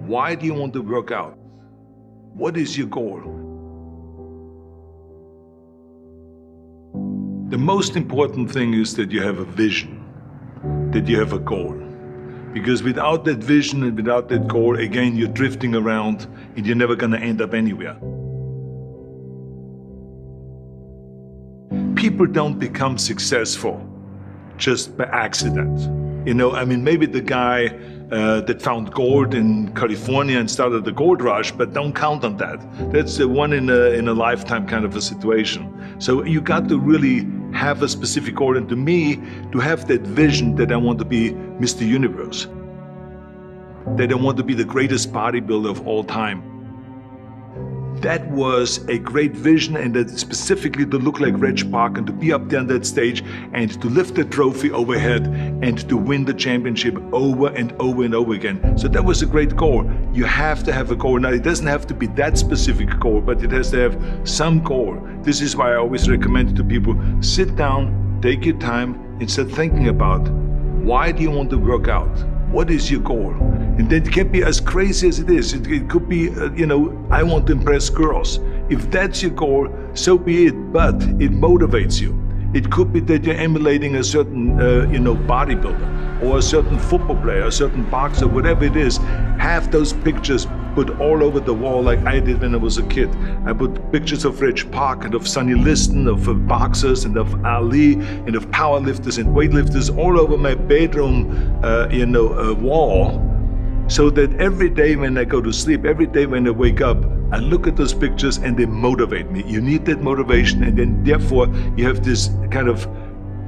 Why do you want to work out? What is your goal? The most important thing is that you have a vision, that you have a goal. Because without that vision and without that goal, again, you're drifting around and you're never gonna end up anywhere. People don't become successful just by accident. Maybe the guy that found gold in California and started the gold rush, but don't count on that. That's the one in a lifetime kind of a situation. So you got to really have a specific goal. And to me, to have that vision that I want to be Mr. Universe, that I want to be the greatest bodybuilder of all time. That was a great vision, and that specifically to look like Reg Park and to be up there on that stage and to lift the trophy overhead and to win the championship over and over and over again. So that was a great goal. You have to have a goal. Now, it doesn't have to be that specific goal, but it has to have some goal. This is why I always recommend to people, sit down, take your time, and start thinking about, why do you want to work out? What is your goal? And that can be as crazy as it is. It could be, I want to impress girls. If that's your goal, so be it, but it motivates you. It could be that you're emulating a certain, bodybuilder or a certain football player, a certain boxer, whatever it is. Have those pictures put all over the wall like I did when I was a kid. I put pictures of Reg Park and of Sonny Liston, of boxers and of Ali and of powerlifters and weightlifters all over my bedroom, wall. So that every day when I go to sleep, every day when I wake up, I look at those pictures and they motivate me. You need that motivation, and then therefore you have this kind of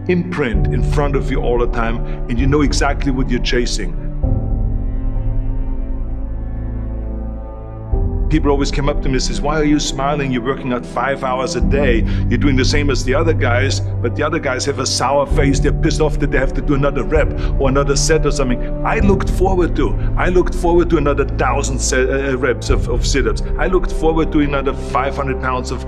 imprint in front of you all the time, and you know exactly what you're chasing. People always come up to me and says, why are you smiling? You're working out 5 hours a day. You're doing the same as the other guys, but the other guys have a sour face. They're pissed off that they have to do another rep or another set or something. I looked forward to another 1,000 reps of sit-ups. I looked forward to another 500 pounds of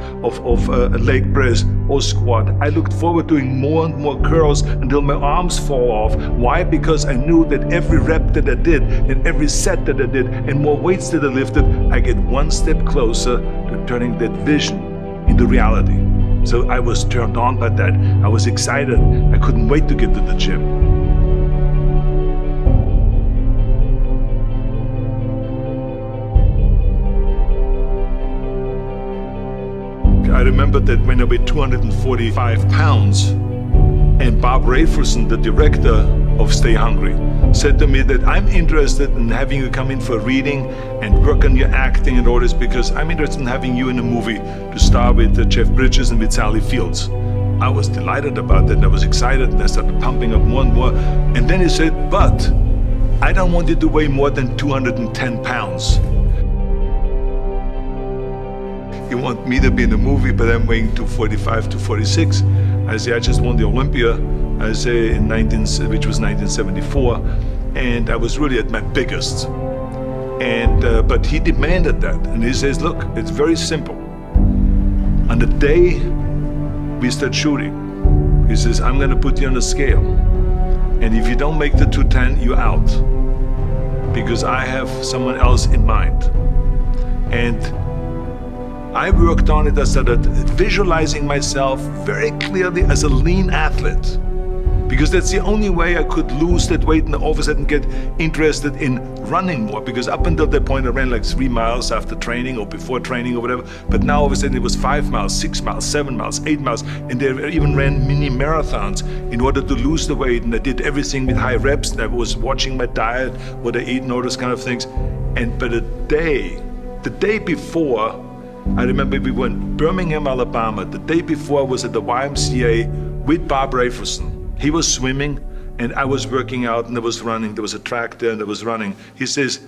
leg press or squat. I looked forward to doing more and more curls until my arms fall off. Why? Because I knew that every rep that I did and every set that I did and more weights that I lifted, I get one step closer to turning that vision into reality. So I was turned on by that. I was excited. I couldn't wait to get to the gym. I remember that when I weighed 245 pounds, and Bob Rafelson, the director of Stay Hungry, said to me that I'm interested in having you come in for a reading and work on your acting and all this, because I'm interested in having you in a movie to star with Jeff Bridges and with Sally Fields. I was delighted about that, and I was excited, and I started pumping up more and more. And then he said, but I don't want you to weigh more than 210 pounds. You want me to be in the movie, but I'm weighing 245, 246. I say, I just won the Olympia, I say, which was 1974, and I was really at my biggest. And but he demanded that, and he says, look, it's very simple. On the day we start shooting, he says, I'm gonna put you on a scale, and if you don't make the 210, you're out, because I have someone else in mind. And I worked on it. I started visualizing myself very clearly as a lean athlete, because that's the only way I could lose that weight and all of a sudden get interested in running more, because up until that point I ran like 3 miles after training or before training or whatever, but now all of a sudden it was 5 miles, 6 miles, 7 miles, 8 miles, and they even ran mini marathons in order to lose the weight, and I did everything with high reps, and I was watching my diet, what I eat and all those kind of things. But the day before, I remember we were in Birmingham, Alabama. The day before I was at the YMCA with Bob Rafelson. He was swimming and I was working out, and I was running. There was a track there and I was running. He says,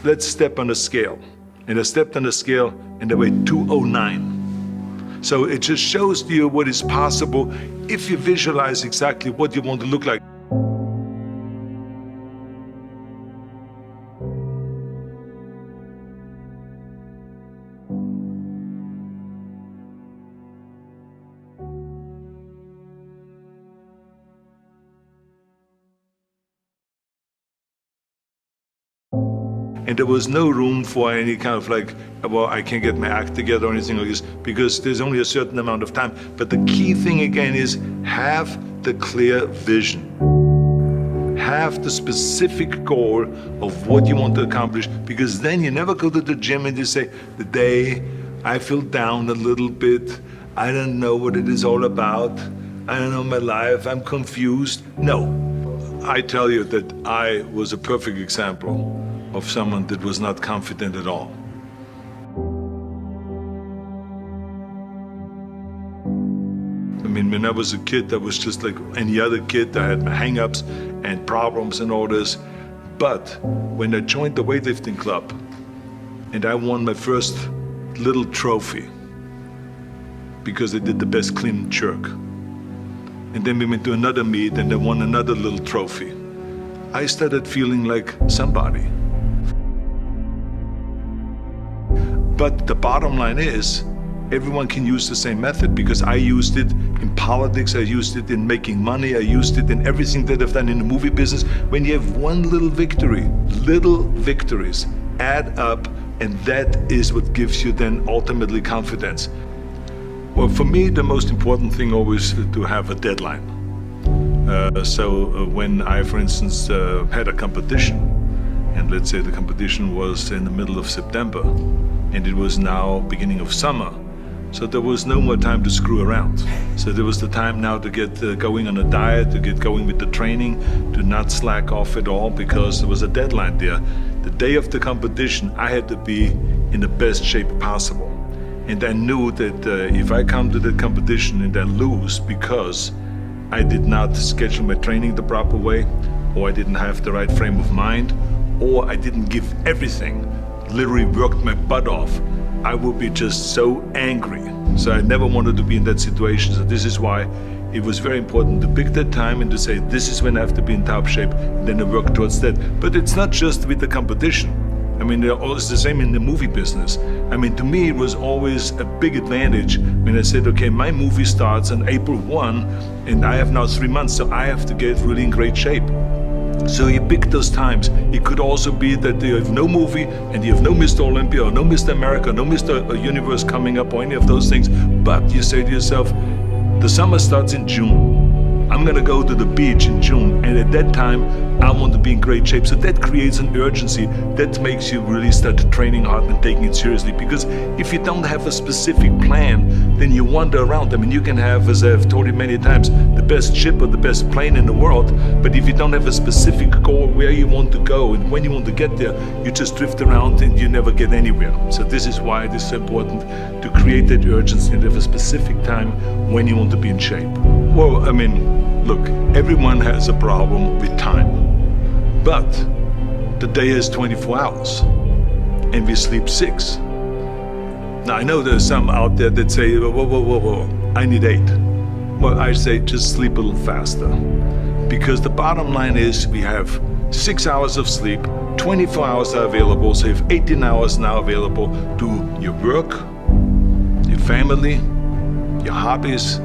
let's step on the scale. And I stepped on the scale and I weighed 209. So it just shows to you what is possible if you visualize exactly what you want to look like. And there was no room for any kind of like, well, I can't get my act together or anything like this, because there's only a certain amount of time. But the key thing again is have the clear vision. Have the specific goal of what you want to accomplish, because then you never go to the gym and you say, the day I feel down a little bit, I don't know what it is all about, I don't know my life, I'm confused. No, I tell you that I was a perfect example of someone that was not confident at all. I mean, when I was a kid, I was just like any other kid. I had my hang-ups and problems and all this. But when I joined the weightlifting club and I won my first little trophy because I did the best clean and jerk, and then we went to another meet and I won another little trophy, I started feeling like somebody. But the bottom line is, everyone can use the same method, because I used it in politics, I used it in making money, I used it in everything that I've done in the movie business. When you have one little victory, little victories add up, and that is what gives you then ultimately confidence. Well, for me, the most important thing always to have a deadline. So when I, for instance, had a competition, and let's say the competition was in the middle of September, and it was now beginning of summer, so there was no more time to screw around. So there was the time now to get going on a diet, to get going with the training, to not slack off at all, because there was a deadline there. The day of the competition, I had to be in the best shape possible. And I knew that if I come to the competition and I lose because I did not schedule my training the proper way, or I didn't have the right frame of mind, or I didn't give everything, literally worked my butt off, I would be just so angry. So I never wanted to be in that situation. So this is why it was very important to pick that time and to say, this is when I have to be in top shape, and then I work towards that. But it's not just with the competition. I mean, it's the same in the movie business. I mean, to me, it was always a big advantage when I said, okay, my movie starts on April 1, and I have now 3 months, so I have to get really in great shape. So you pick those times. It could also be that you have no movie and you have no Mr. Olympia or no Mr. America, no Mr. Universe coming up or any of those things. But you say to yourself, the summer starts in June. I'm gonna go to the beach in June, and at that time I want to be in great shape. So that creates an urgency that makes you really start training hard and taking it seriously. Because if you don't have a specific plan, then you wander around. I mean, you can have, as I've told you many times, the best ship or the best plane in the world, but if you don't have a specific goal where you want to go and when you want to get there, you just drift around and you never get anywhere. So this is why it is so important to create that urgency and have a specific time when you want to be in shape. Well, I mean, look, everyone has a problem with time, but the day has 24 hours and we sleep 6. Now, I know there's some out there that say, whoa, I need 8. Well, I say just sleep a little faster, because the bottom line is we have 6 hours of sleep, 24 hours are available, so you have 18 hours now available to your work, your family, your hobbies,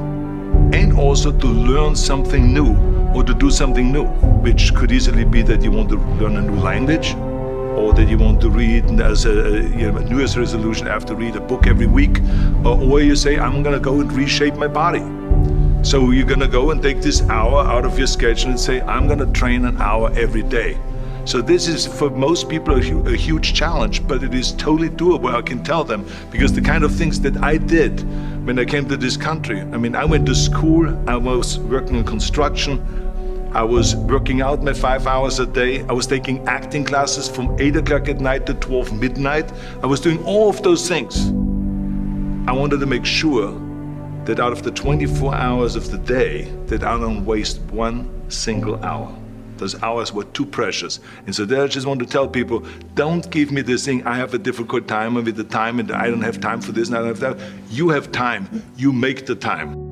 and also to learn something new or to do something new, which could easily be that you want to learn a new language, or that you want to read as a New Year's resolution, I have to read a book every week, or you say, I'm gonna go and reshape my body. So you're gonna go and take this hour out of your schedule and say, I'm gonna train an hour every day. So this is, for most people, a huge challenge, but it is totally doable, I can tell them, because the kind of things that I did when I came to this country, I mean, I went to school, I was working in construction, I was working out my 5 hours a day, I was taking acting classes from 8 o'clock at night to 12 midnight, I was doing all of those things. I wanted to make sure that out of the 24 hours of the day, that I don't waste one single hour. Those hours were too precious. And so there I just want to tell people, don't give me this thing, I have a difficult time with the time and I don't have time for this and I don't have that. You have time, you make the time.